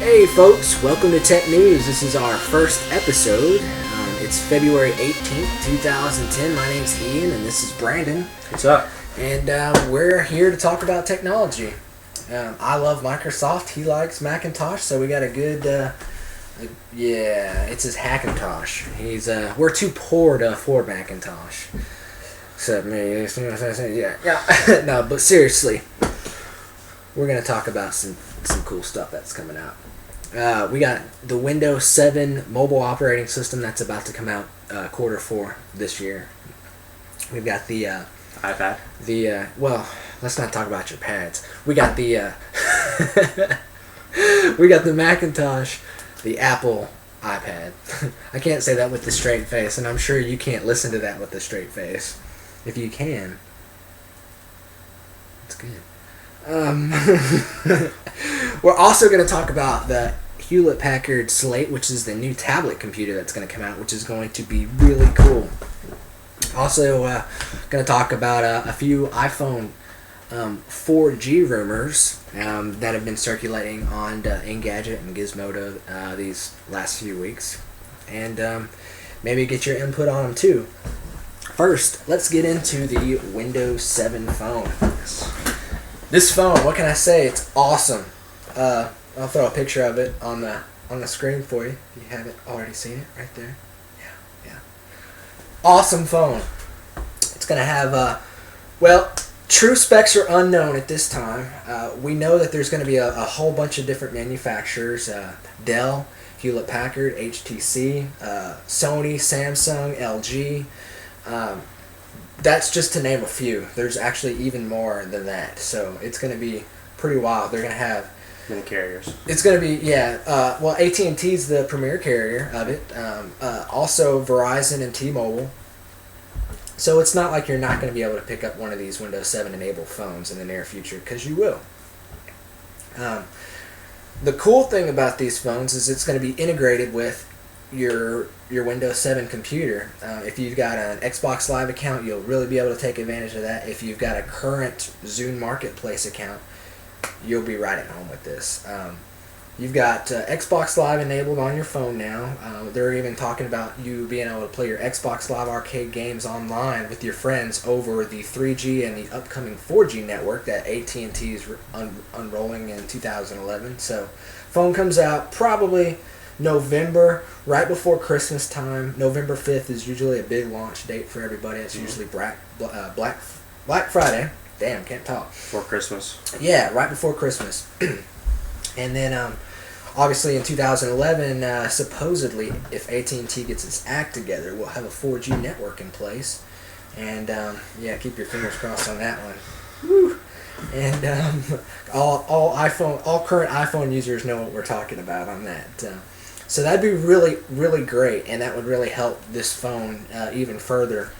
Hey folks, welcome to Tech News. This is our first episode. It's February 18th, 2010. My name's Ian and this is Brandon. What's up? And we're here to talk about technology. I love Microsoft. He likes Macintosh, so we got a good... it's his Hackintosh. We're too poor to afford Macintosh. Except me. Yeah. No, but seriously, we're going to talk about some cool stuff that's coming out. We got the Windows 7 mobile operating system that's about to come out quarter 4 this year. We've got the iPad. Well, let's not talk about your pads. We got the we got the Macintosh, the Apple iPad. I can't say that with a straight face, and I'm sure you can't listen to that with a straight face. If you can, it's good. We're also going to talk about the Hewlett-Packard Slate, which is the new tablet computer that's going to come out, which is going to be really cool. Also, going to talk about a few iPhone 4G rumors that have been circulating on Engadget and Gizmodo these last few weeks, and maybe get your input on them too. First, let's get into the Windows 7 phone. This phone, what can I say? It's awesome. I'll throw a picture of it on the screen for you. If you haven't already seen it, right there. Yeah. Awesome phone. It's gonna have true specs are unknown at this time. We know that there's gonna be a whole bunch of different manufacturers: Dell, Hewlett-Packard, HTC, Sony, Samsung, LG. That's just to name a few. There's actually even more than that. So it's going to be pretty wild. They're going to have many carriers. It's going to be, AT&T is the premier carrier of it. Also Verizon and T-Mobile. So it's not like you're not going to be able to pick up one of these Windows 7 enabled phones in the near future, because you will. The cool thing about these phones is it's going to be integrated with your Windows 7 computer. If you've got an Xbox Live account, you'll really be able to take advantage of that. If you've got a current Zune Marketplace account, you'll be right at home with this. You've got Xbox Live enabled on your phone now. They're even talking about you being able to play your Xbox Live Arcade games online with your friends over the 3G and the upcoming 4G network that AT&T is unrolling in 2011. So, phone comes out probably November, right before Christmas time. November 5th is usually a big launch date for everybody. It's usually Black Friday. Damn, can't talk. Before Christmas. Yeah, right before Christmas. And then, obviously in 2011, supposedly, if AT&T gets its act together, we'll have a 4G network in place. And, keep your fingers crossed on that one. Woo! And all current iPhone users know what we're talking about on that. So that'd be really, really great, and that would really help this phone even further.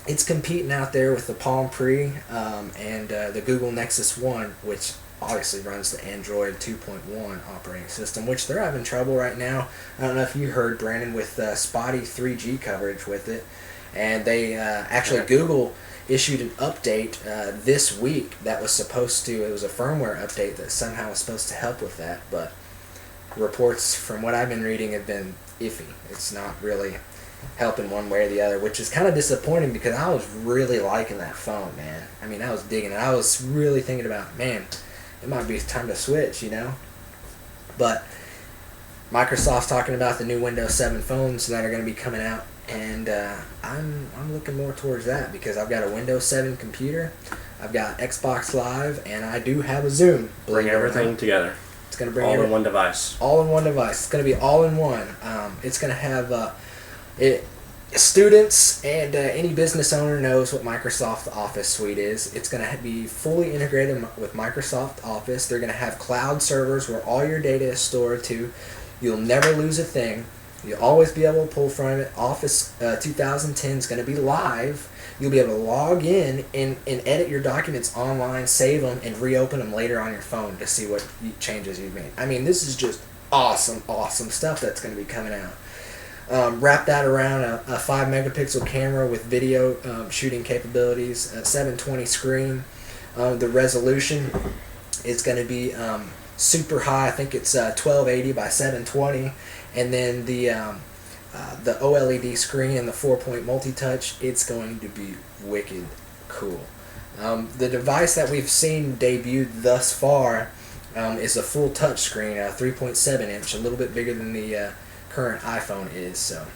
It's competing out there with the Palm Pre and the Google Nexus 1, which obviously runs the Android 2.1 operating system, which they're having trouble right now. I don't know if you heard, Brandon, with spotty 3G coverage with it. And they Google issued an update this week that was supposed to, it was a firmware update that somehow was supposed to help with that, but reports from what I've been reading have been iffy. It's not really helping one way or the other, which is kind of disappointing because I was really liking that phone, man. I mean, I was digging it. I was really thinking about, man, it might be time to switch, you know? But Microsoft's talking about the new Windows 7 phones that are going to be coming out, and I'm looking more towards that because I've got a Windows 7 computer, I've got Xbox Live, and I do have a Zoom. Bring everything together. It's going to bring all in one device. All in one device. It's going to be all in one. It's going to have students and any business owner knows what Microsoft Office Suite is. It's going to be fully integrated with Microsoft Office. They're going to have cloud servers where all your data is stored to. You'll never lose a thing. You'll always be able to pull from it. Office 2010 is going to be live. You'll be able to log in and edit your documents online, save them, and reopen them later on your phone to see what changes you've made. I mean, this is just awesome stuff that's going to be coming out. Wrap that around a 5 megapixel camera with video shooting capabilities, a 720 screen. The resolution is going to be super high. I think it's 1280 by 720, and then the OLED screen and the 4-point multi-touch. It's going to be wicked cool. The device that we've seen debuted thus far is a full touch screen, 3.7 inch, a little bit bigger than the current iPhone is. So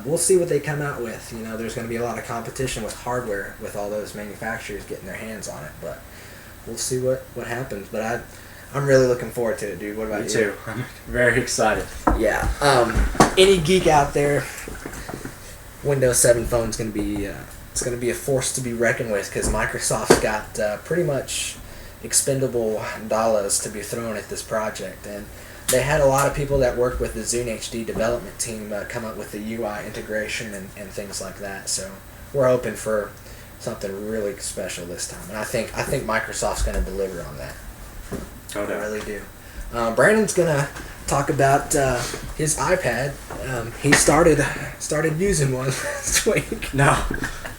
we'll see what they come out with. You know, there's going to be a lot of competition with hardware with all those manufacturers getting their hands on it, but we'll see what happens. But I'm really looking forward to it, dude. What about you? Me too. I'm very excited. Yeah. Any geek out there, Windows 7 phone's going to be it's going to be a force to be reckoned with, because Microsoft's got pretty much expendable dollars to be thrown at this project, and they had a lot of people that worked with the Zune HD development team come up with the UI integration and things like that. So we're hoping for something really special this time, and I think Microsoft's going to deliver on that. Oh, no. I really do. Brandon's gonna talk about his iPad. He started using one this week. No,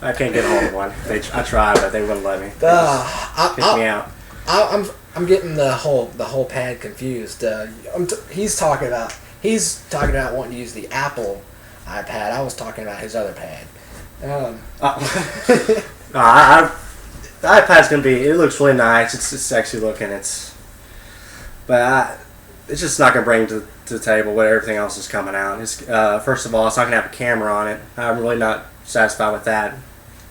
I can't get hold of one. I tried, but they wouldn't let me. Kicked me out. I'm getting the whole pad confused. He's talking about wanting to use the Apple iPad. I was talking about his other pad. The iPad's gonna be. It looks really nice. It's sexy looking. But it's just not gonna bring to the table what everything else is coming out. First of all, it's not gonna have a camera on it. I'm really not satisfied with that.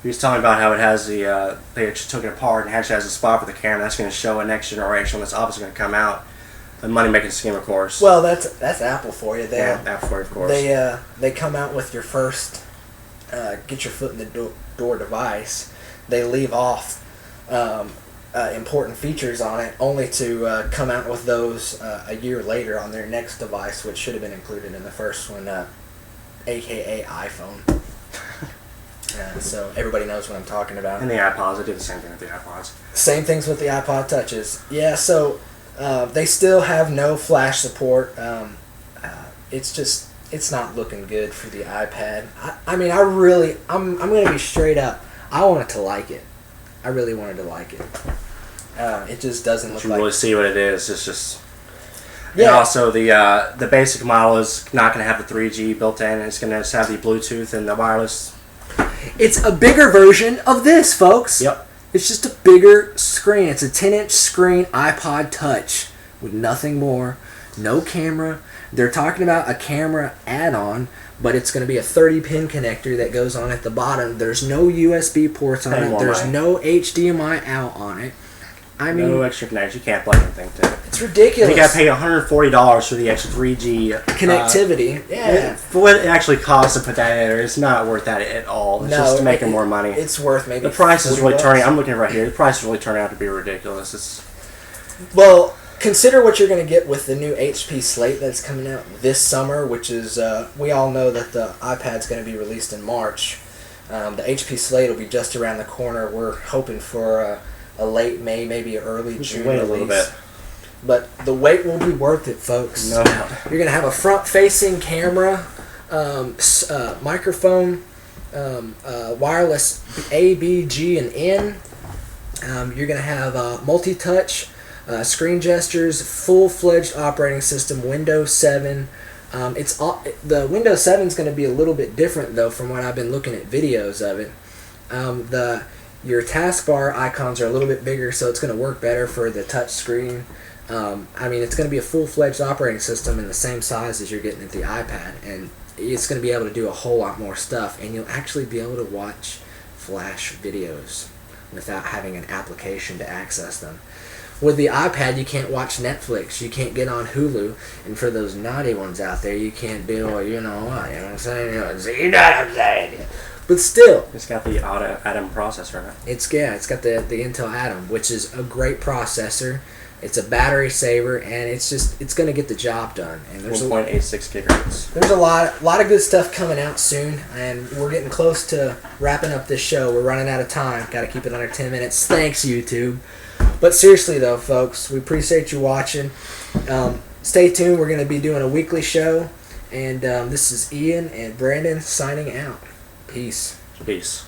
He was telling about how it has they actually took it apart and actually has a spot for the camera. That's going to show a next generation that's obviously going to come out. A money-making scheme, of course. Well, that's Apple for you. Apple for you, of course. They come out with your first get your foot in the door device. They leave off important features on it, only to come out with those a year later on their next device, which should have been included in the first one, aka iPhone. So everybody knows what I'm talking about. And the iPods, they do the same thing with the iPods. Same things with the iPod Touches. Yeah, so they still have no flash support. It's not looking good for the iPad. I'm going to be straight up. I wanted to like it. I really wanted to like it. It just doesn't look like... You really see what it is. It's just... Yeah. And also, the basic model is not going to have the 3G built in. It's going to just have the Bluetooth and the wireless. It's a bigger version of this, folks. Yep. It's just a bigger screen. It's a 10-inch screen iPod Touch with nothing more. No camera. They're talking about a camera add-on, but it's going to be a 30-pin connector that goes on at the bottom. There's no USB ports on it. There's no HDMI out on it. I mean, no extra connectors. You can't plug anything to it. It's ridiculous. You got to pay $140 for the extra 3G connectivity. Yeah. For what it actually costs to put that in there, it's not worth that at all. It's just making more money. It's worth maybe. The price is really turning. I'm looking right here. The price is really turning out to be ridiculous. Well, consider what you're going to get with the new HP Slate that's coming out this summer, which is we all know that the iPad's going to be released in March. The HP Slate will be just around the corner. We're hoping for a late May, maybe early June wait release. a little bit. But the wait will be worth it, folks. No doubt. You're going to have a front-facing camera, microphone, wireless A, B, G, and N. You're going to have multi-touch, screen gestures, full-fledged operating system, Windows 7. The Windows 7 is going to be a little bit different, though, from what I've been looking at videos of it. Your taskbar icons are a little bit bigger, so it's going to work better for the touch screen. It's going to be a full-fledged operating system in the same size as you're getting at the iPad, and it's going to be able to do a whole lot more stuff, and you'll actually be able to watch Flash videos without having an application to access them. With the iPad, you can't watch Netflix, you can't get on Hulu, and for those naughty ones out there, you can't do, you know what I'm saying? You know what I'm saying? But still, it's got the Atom processor in it. It's got the Intel Atom, which is a great processor. It's a battery saver, and it's going to get the job done. And there's 1.86 gigahertz. There's a lot of good stuff coming out soon, and we're getting close to wrapping up this show. We're running out of time. Got to keep it under 10 minutes. Thanks, YouTube. But seriously, though, folks, we appreciate you watching. Stay tuned. We're going to be doing a weekly show, and this is Ian and Brandon signing out. Peace. Peace.